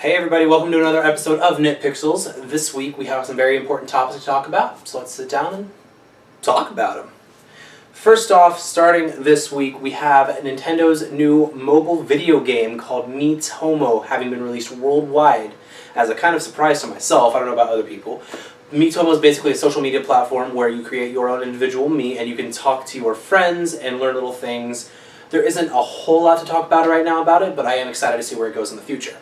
Hey everybody, welcome to another episode of Nitpixels. This week we have some very important topics to talk about, so let's sit down and talk about them. First off, starting this week, we have Nintendo's new mobile video game called Meets Homo having been released worldwide as a kind of surprise to myself. I don't know about other people. Meets Homo is basically a social media platform where you create your own individual me and you can talk to your friends and learn little things. There isn't a whole lot to talk about right now about it, but I am excited to see where it goes in the future.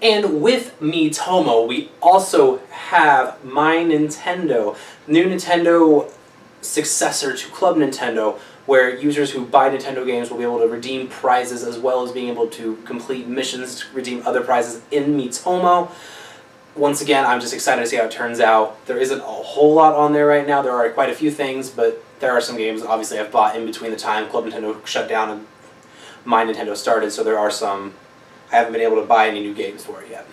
And with Meets Homo, we also have My Nintendo, new Nintendo successor to Club Nintendo, where users who buy Nintendo games will be able to redeem prizes as well as being able to complete missions to redeem other prizes in Meets Homo. Once again, I'm just excited to see how it turns out. There isn't a whole lot on there right now. There are quite a few things, but there are some games obviously I've bought in between the time Club Nintendo shut down and My Nintendo started, so there are some I haven't been able to buy any new games for it yet.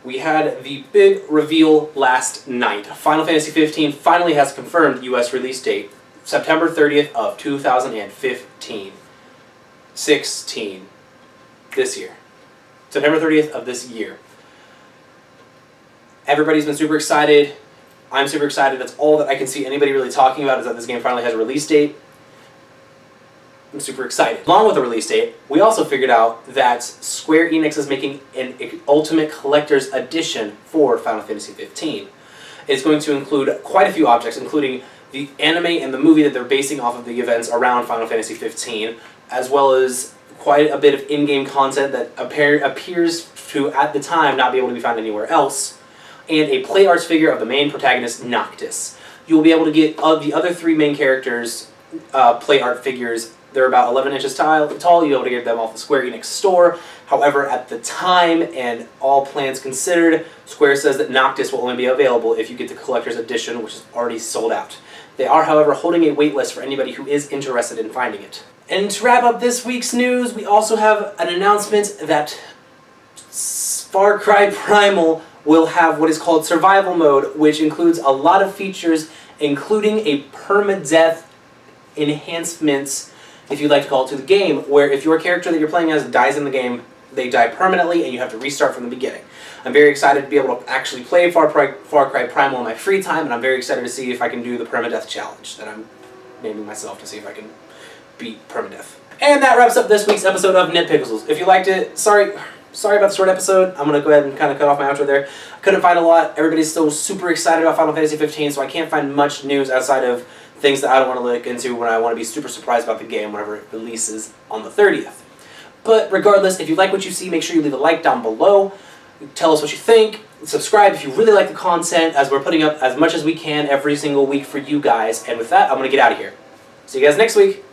We had the big reveal last night. Final Fantasy 15 finally has a confirmed US release date, September 30th of 2015. 16. This year. September 30th of this year. Everybody's been super excited. I'm super excited. That's all that I can see anybody really talking about is that this game finally has a release date. I'm super excited. Along with the release date, we also figured out that Square Enix is making an Ultimate Collector's Edition for Final Fantasy 15. It's going to include quite a few objects, including the anime and the movie that they're basing off of the events around Final Fantasy 15, as well as quite a bit of in-game content that appears to, at the time, not be able to be found anywhere else, and a play arts figure of the main protagonist, Noctis. You'll be able to get the other three main characters' play art figures. They're about 11 inches tall. You'll be able to get them off the Square Enix store. However, at the time, and all plans considered, Square says that Noctis will only be available if you get the Collector's Edition, which is already sold out. They are, however, holding a wait list for anybody who is interested in finding it. And to wrap up this week's news, we also have an announcement that Far Cry Primal will have what is called Survival Mode, which includes a lot of features, including a permadeath enhancements, if you'd like to call it, to the game, where if your character that you're playing as dies in the game, they die permanently and you have to restart from the beginning. I'm very excited to be able to actually play Far Cry Primal in my free time, and I'm very excited to see if I can do the permadeath challenge that I'm naming myself to see if I can beat permadeath. And that wraps up this week's episode of Nitpixels. If you liked it, sorry about the short episode. I'm going to go ahead and kind of cut off my outro there. I couldn't find a lot. Everybody's still super excited about Final Fantasy 15, so I can't find much news outside of things that I don't want to look into when I want to be super surprised about the game whenever it releases on the 30th. But regardless, if you like what you see, make sure you leave a like down below. Tell us what you think. Subscribe if you really like the content, as we're putting up as much as we can every single week for you guys. And with that, I'm going to get out of here. See you guys next week.